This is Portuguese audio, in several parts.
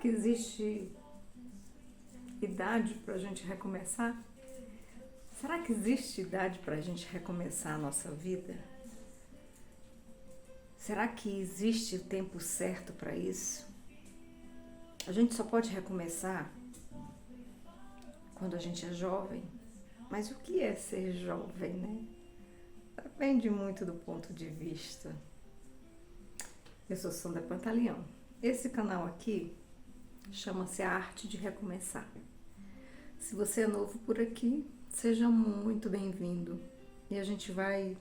que existe idade para a gente recomeçar? Será que existe idade para a gente recomeçar a nossa vida? Será que existe o tempo certo para isso? A gente só pode recomeçar quando a gente é jovem. Mas o que é ser jovem, né? Depende muito do ponto de vista. Eu sou Sandra Pantaleão. Esse canal aqui chama-se A Arte de Recomeçar. Se você é novo por aqui, seja muito bem-vindo. E a gente vai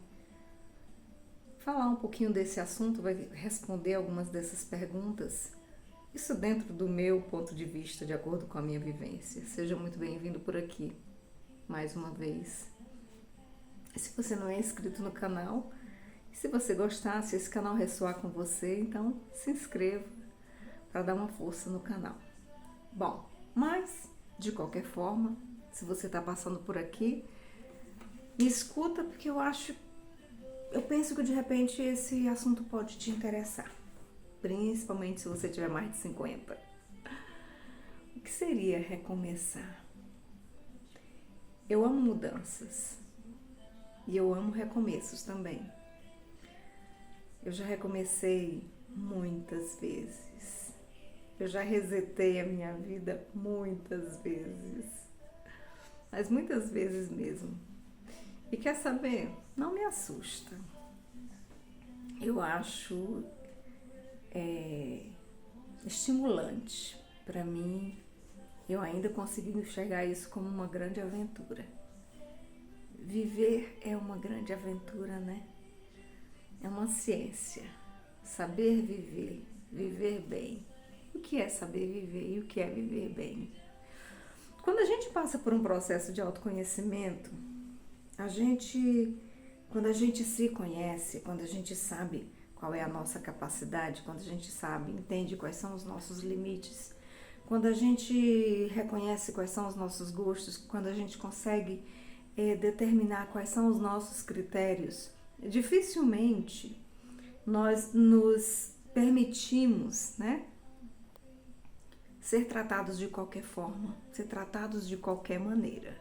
falar um pouquinho desse assunto, vai responder algumas dessas perguntas. Isso dentro do meu ponto de vista, de acordo com a minha vivência. Seja muito bem-vindo por aqui, mais uma vez. E se você não é inscrito no canal, se você gostar, se esse canal ressoar com você, então se inscreva para dar uma força no canal. Bom, mas de qualquer forma, se você está passando por aqui, me escuta porque eu penso que de repente esse assunto pode te interessar, principalmente se você tiver mais de 50. O que seria recomeçar? Eu amo mudanças e eu amo recomeços também. Eu já recomecei muitas vezes. Eu já resetei a minha vida muitas vezes. Mas muitas vezes mesmo. E quer saber? Não me assusta. Eu acho estimulante. Para mim, eu ainda consigo enxergar isso como uma grande aventura. Viver é uma grande aventura, né? É uma ciência. Saber viver, viver bem. O que é saber viver e o que é viver bem? Quando a gente passa por um processo de autoconhecimento, quando a gente se conhece, quando a gente sabe qual é a nossa capacidade, quando a gente entende quais são os nossos limites, quando a gente reconhece quais são os nossos gostos, quando a gente consegue determinar quais são os nossos critérios, dificilmente nós nos permitimos, né, ser tratados de qualquer forma, ser tratados de qualquer maneira.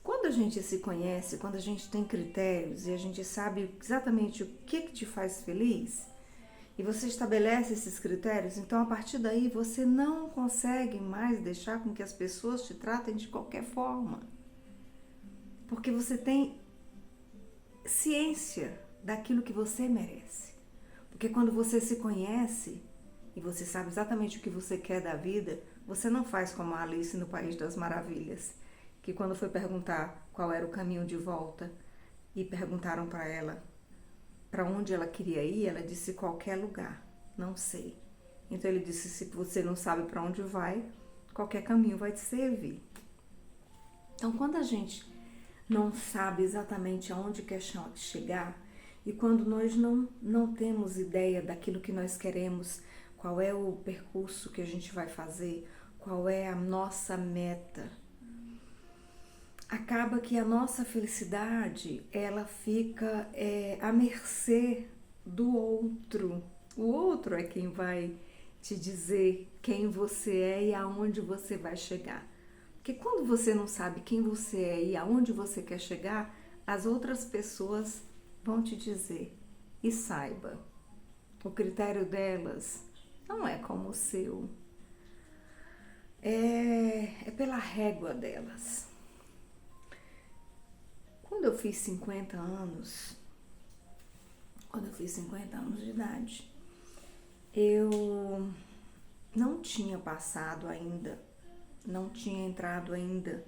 Quando a gente se conhece, quando a gente tem critérios e a gente sabe exatamente o que te faz feliz, e você estabelece esses critérios, então a partir daí você não consegue mais deixar com que as pessoas te tratem de qualquer forma. Porque você tem ciência daquilo que você merece. Porque quando você se conhece e você sabe exatamente o que você quer da vida, você não faz como a Alice no País das Maravilhas, que quando foi perguntar qual era o caminho de volta e perguntaram para ela para onde ela queria ir, ela disse qualquer lugar, não sei. Então ele disse, se você não sabe para onde vai, qualquer caminho vai te servir. Então quando a gente não sabe exatamente aonde quer chegar e quando nós não temos ideia daquilo que nós queremos, qual é o percurso que a gente vai fazer, qual é a nossa meta, acaba que a nossa felicidade ela fica à mercê do outro. O outro é quem vai te dizer quem você é e aonde você vai chegar. Porque quando você não sabe quem você é e aonde você quer chegar, as outras pessoas vão te dizer. E saiba, o critério delas não é como o seu. É pela régua delas. Quando eu fiz 50 anos de idade, eu não tinha passado ainda, não tinha entrado ainda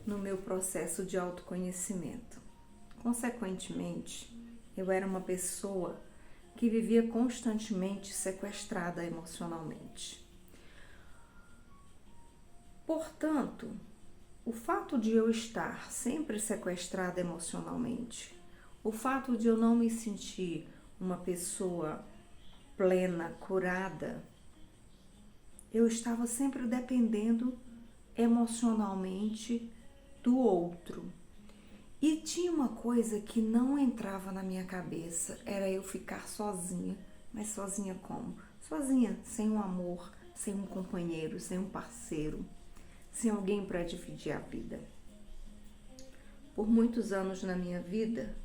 no meu processo de autoconhecimento. Consequentemente, eu era uma pessoa que vivia constantemente sequestrada emocionalmente. Portanto, o fato de eu estar sempre sequestrada emocionalmente, o fato de eu não me sentir uma pessoa plena, curada, eu estava sempre dependendo emocionalmente do outro. E tinha uma coisa que não entrava na minha cabeça, era eu ficar sozinha. Mas sozinha como? Sozinha, sem o amor, sem um companheiro, sem um parceiro, sem alguém para dividir a vida. Por muitos anos na minha vida,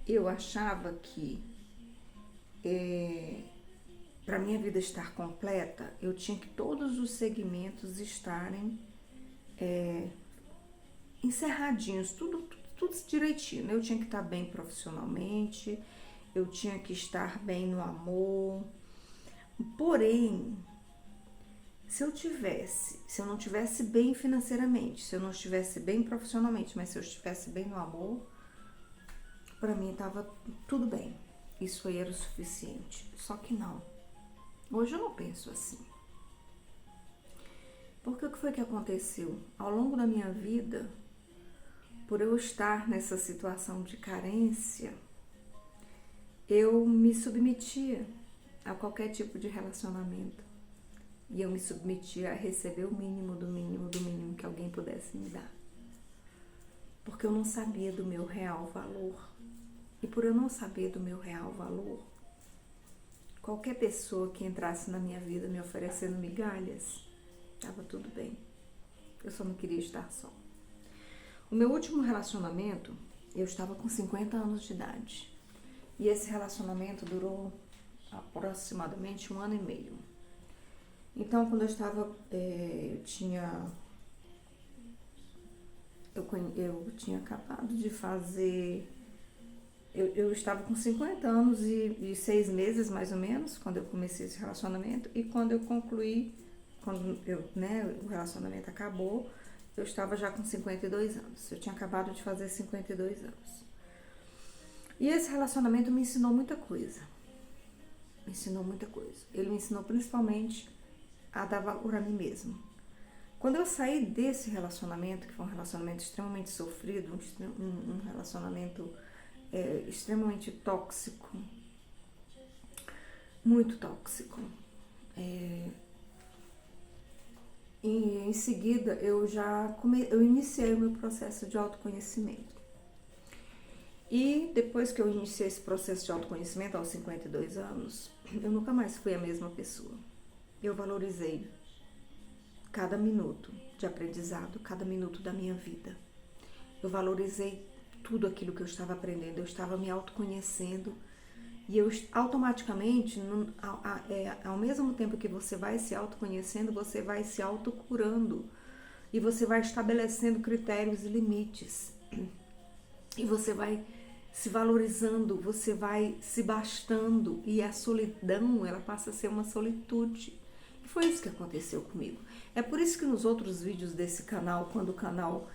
eu achava que para minha vida estar completa, eu tinha que todos os segmentos estarem encerradinhos, tudo direitinho. Eu tinha que estar bem profissionalmente, eu tinha que estar bem no amor. Porém, se eu não estivesse bem financeiramente, se eu não estivesse bem profissionalmente, mas se eu estivesse bem no amor, para mim estava tudo bem. Isso aí era o suficiente. Só que não. Hoje eu não penso assim. Porque o que foi que aconteceu? Ao longo da minha vida, por eu estar nessa situação de carência, eu me submetia a qualquer tipo de relacionamento. E eu me submetia a receber o mínimo do mínimo do mínimo que alguém pudesse me dar. Porque eu não sabia do meu real valor. E por eu não saber do meu real valor, qualquer pessoa que entrasse na minha vida me oferecendo migalhas, estava tudo bem. Eu só não queria estar só. O meu último relacionamento, eu estava com 50 anos de idade. E esse relacionamento durou aproximadamente 1 ano e meio. Então, quando eu estava, eu tinha acabado de fazer, eu estava com 50 anos e 6 meses, mais ou menos, quando eu comecei esse relacionamento. E quando eu concluí, o relacionamento acabou, eu estava já com 52 anos. Eu tinha acabado de fazer 52 anos. E esse relacionamento me ensinou muita coisa. Ele me ensinou principalmente a dar valor a mim mesmo. Quando eu saí desse relacionamento, que foi um relacionamento extremamente sofrido, um relacionamento extremamente tóxico, muito tóxico, e em seguida eu iniciei o meu processo de autoconhecimento. E depois que eu iniciei esse processo de autoconhecimento aos 52 anos, eu nunca mais fui a mesma pessoa. Eu valorizei cada minuto de aprendizado, cada minuto da minha vida. Eu valorizei tudo aquilo que eu estava aprendendo, eu estava me autoconhecendo e eu automaticamente, ao mesmo tempo que você vai se autoconhecendo, você vai se autocurando e você vai estabelecendo critérios e limites e você vai se valorizando, você vai se bastando e a solidão, ela passa a ser uma solitude. E foi isso que aconteceu comigo. É por isso que nos outros vídeos desse canal, quando o canal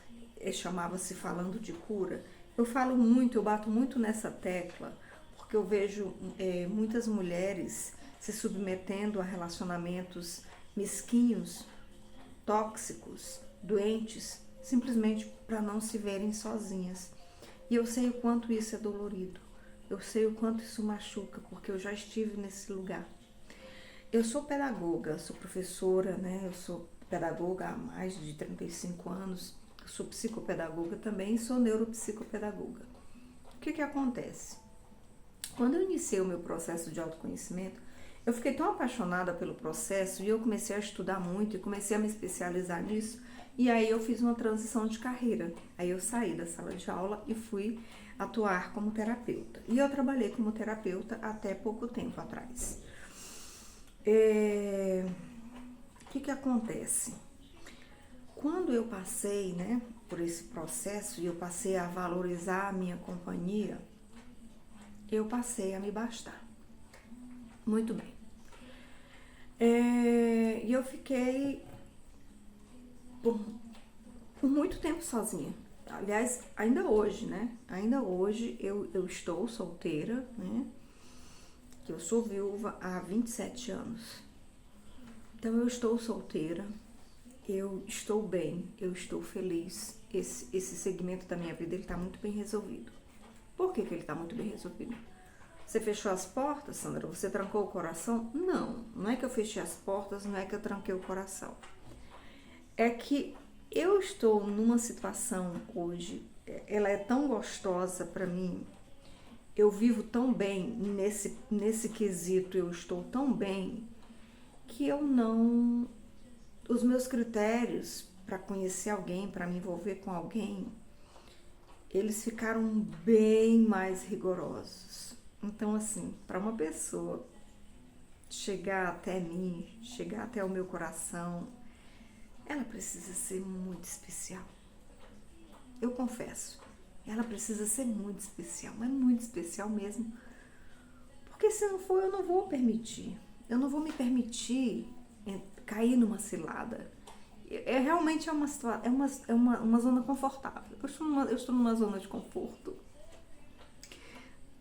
chamava-se Falando de Cura, eu bato muito nessa tecla, porque eu vejo muitas mulheres se submetendo a relacionamentos mesquinhos, tóxicos, doentes, simplesmente para não se verem sozinhas. E eu sei o quanto isso é dolorido, eu sei o quanto isso machuca, porque eu já estive nesse lugar. Eu sou pedagoga, sou professora, né? Eu sou pedagoga há mais de 35 anos, eu sou psicopedagoga também e sou neuropsicopedagoga. O que acontece? Quando eu iniciei o meu processo de autoconhecimento, eu fiquei tão apaixonada pelo processo e eu comecei a estudar muito e comecei a me especializar nisso. E aí eu fiz uma transição de carreira. Aí eu saí da sala de aula e fui atuar como terapeuta. E eu trabalhei como terapeuta até pouco tempo atrás. O que acontece? Quando eu passei, por esse processo e eu passei a valorizar a minha companhia, eu passei a me bastar. Muito bem. E eu fiquei por muito tempo sozinha. Aliás, ainda hoje, Ainda hoje eu estou solteira, que eu sou viúva há 27 anos. Então eu estou solteira, eu estou bem, eu estou feliz. Esse segmento da minha vida, ele está muito bem resolvido. Por que ele está muito bem resolvido? Você fechou as portas, Sandra? Você trancou o coração? Não é que eu fechei as portas, não é que eu tranquei o coração. É que eu estou numa situação hoje, ela é tão gostosa para mim, eu vivo tão bem nesse quesito, eu estou tão bem, que eu não... Os meus critérios para conhecer alguém, para me envolver com alguém, eles ficaram bem mais rigorosos. Então, assim, para uma pessoa chegar até mim, chegar até o meu coração, ela precisa ser muito especial. Eu confesso, ela precisa ser muito especial, mas muito especial mesmo. Porque se não for, eu não vou permitir. Eu não vou me permitir cair numa cilada. Realmente é uma situação, uma zona confortável. Eu estou numa zona de conforto.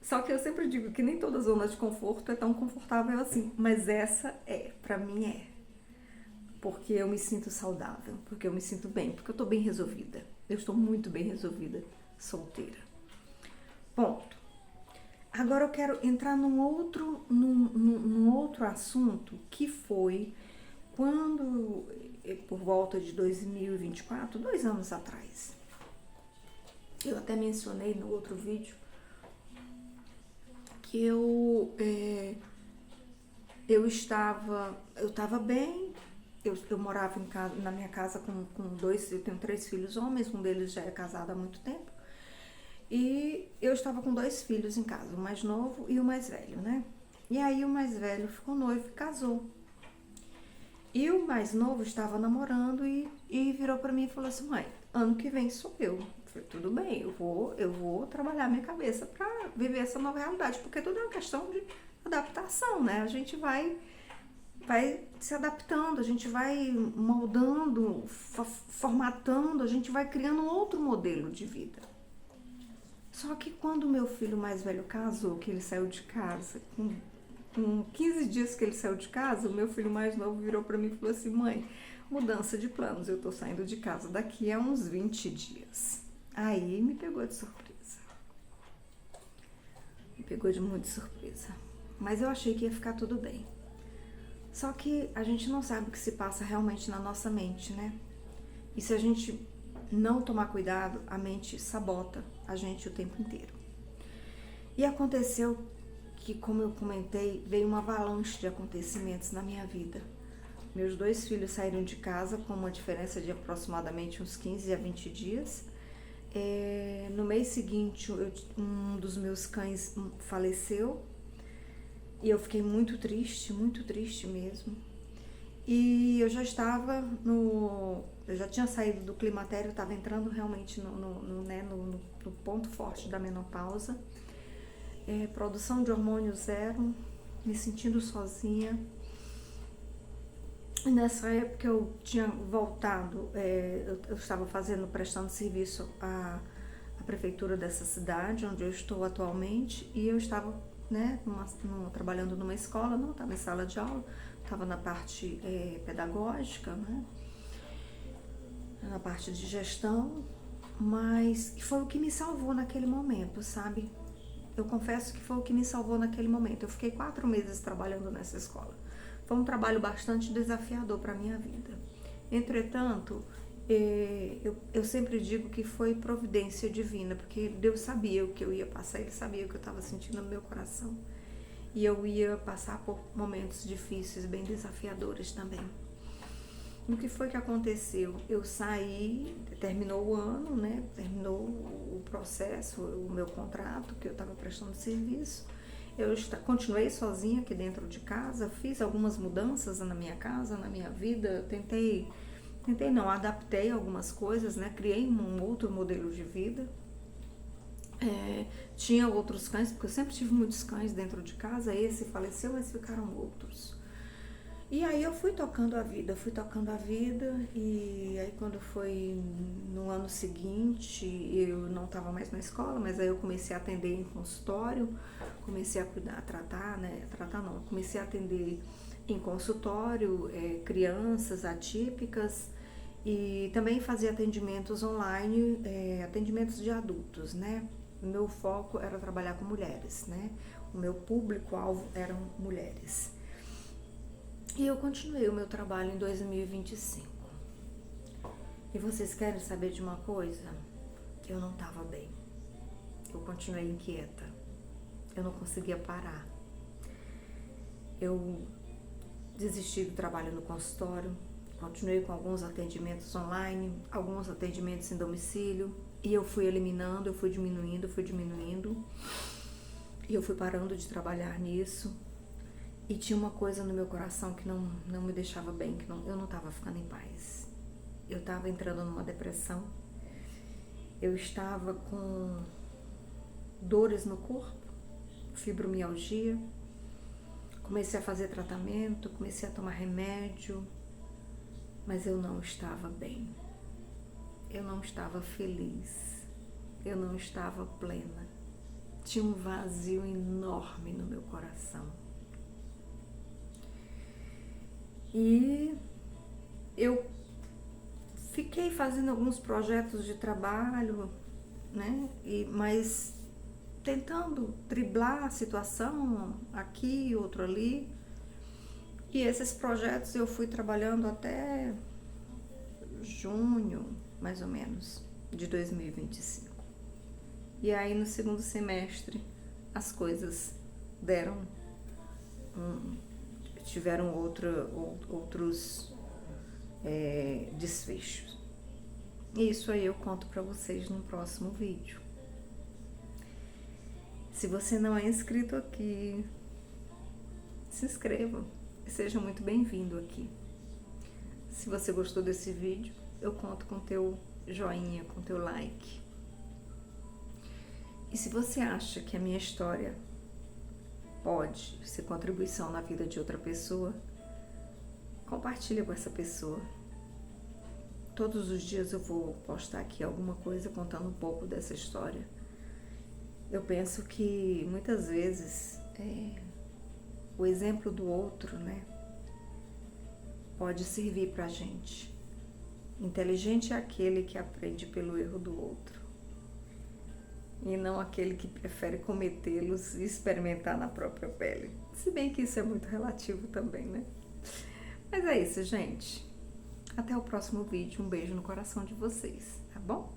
Só que eu sempre digo que nem toda zona de conforto é tão confortável assim. Mas essa pra mim é. Porque eu me sinto saudável, porque eu me sinto bem, porque eu estou bem resolvida. Eu estou muito bem resolvida, solteira. Ponto. Agora eu quero entrar num outro assunto, que foi quando, por volta de 2024, 2 anos atrás, eu até mencionei no outro vídeo que eu estava bem. Eu morava na minha casa com dois, eu tenho 3 filhos homens, um deles já é casado há muito tempo. E eu estava com 2 filhos em casa, o mais novo e o mais velho, né? E aí o mais velho ficou noivo e casou. E o mais novo estava namorando e virou para mim e falou assim: mãe, ano que vem sou eu. Eu falei: tudo bem, eu vou trabalhar minha cabeça para viver essa nova realidade, porque tudo é uma questão de adaptação, né? A gente vai se adaptando, a gente vai moldando, formatando, a gente vai criando um outro modelo de vida. Só que quando o meu filho mais velho casou, que ele saiu de casa, com 15 dias que ele saiu de casa, o meu filho mais novo virou para mim e falou assim: mãe, mudança de planos, eu tô saindo de casa daqui a uns 20 dias. Aí me pegou de surpresa. Me pegou de muita surpresa. Mas eu achei que ia ficar tudo bem. Só que a gente não sabe o que se passa realmente na nossa mente, né? E se a gente não tomar cuidado, a mente sabota a gente o tempo inteiro. E aconteceu que, como eu comentei, veio uma avalanche de acontecimentos na minha vida. Meus 2 filhos saíram de casa com uma diferença de aproximadamente uns 15 a 20 dias. No mês seguinte, um dos meus cães faleceu. E eu fiquei muito triste mesmo. E eu já estava eu já tinha saído do climatério, estava entrando realmente no ponto forte da menopausa. Produção de hormônio zero, me sentindo sozinha. E nessa época eu tinha voltado, eu estava prestando serviço à prefeitura dessa cidade, onde eu estou atualmente, e eu estava trabalhando numa escola, não estava em sala de aula, estava na parte pedagógica, né? Na parte de gestão, mas foi o que me salvou naquele momento, sabe? Eu confesso que foi o que me salvou naquele momento. Eu fiquei 4 meses trabalhando nessa escola. Foi um trabalho bastante desafiador para a minha vida. Entretanto, eu sempre digo que foi providência divina, porque Deus sabia o que eu ia passar, Ele sabia o que eu estava sentindo no meu coração. E eu ia passar por momentos difíceis, bem desafiadores também. O que foi que aconteceu? Eu saí, terminou o ano, né? Terminou o processo, o meu contrato, que eu estava prestando serviço. Eu continuei sozinha aqui dentro de casa, fiz algumas mudanças na minha casa, na minha vida, adaptei algumas coisas, né? Criei um outro modelo de vida. Tinha outros cães, porque eu sempre tive muitos cães dentro de casa, esse faleceu, mas ficaram outros. E aí eu fui tocando a vida, e aí quando foi no ano seguinte, eu não estava mais na escola, mas aí eu comecei a atender em consultório, comecei a comecei a atender em consultório, crianças atípicas, e também fazia atendimentos online, atendimentos de adultos, né? O meu foco era trabalhar com mulheres, né? O meu público-alvo eram mulheres. E eu continuei o meu trabalho em 2025. E vocês querem saber de uma coisa? Eu não estava bem. Eu continuei inquieta. Eu não conseguia parar. desisti do trabalho no consultório, continuei com alguns atendimentos online, alguns atendimentos em domicílio, e eu fui eliminando, eu fui diminuindo, e eu fui parando de trabalhar nisso. E tinha uma coisa no meu coração que não me deixava bem, que eu não estava ficando em paz. Eu estava entrando numa depressão, eu estava com dores no corpo, fibromialgia, comecei a fazer tratamento, comecei a tomar remédio, mas eu não estava bem, eu não estava feliz, eu não estava plena, tinha um vazio enorme no meu coração. E eu fiquei fazendo alguns projetos de trabalho, né? Mas tentando driblar a situação aqui, outro ali. E esses projetos eu fui trabalhando até junho, mais ou menos, de 2025. E aí no segundo semestre as coisas tiveram outros desfechos. Isso aí eu conto para vocês no próximo vídeo. Se você não é inscrito aqui, se inscreva e seja muito bem-vindo aqui. Se você gostou desse vídeo, eu conto com teu joinha, com teu like. E se você acha que a minha história pode ser contribuição na vida de outra pessoa, compartilha com essa pessoa. Todos os dias eu vou postar aqui alguma coisa contando um pouco dessa história. Eu penso que muitas vezes o exemplo do outro, né, pode servir pra gente. Inteligente é aquele que aprende pelo erro do outro, e não aquele que prefere cometê-los e experimentar na própria pele. Se bem que isso é muito relativo também, né? Mas é isso, gente. Até o próximo vídeo. Um beijo no coração de vocês, tá bom?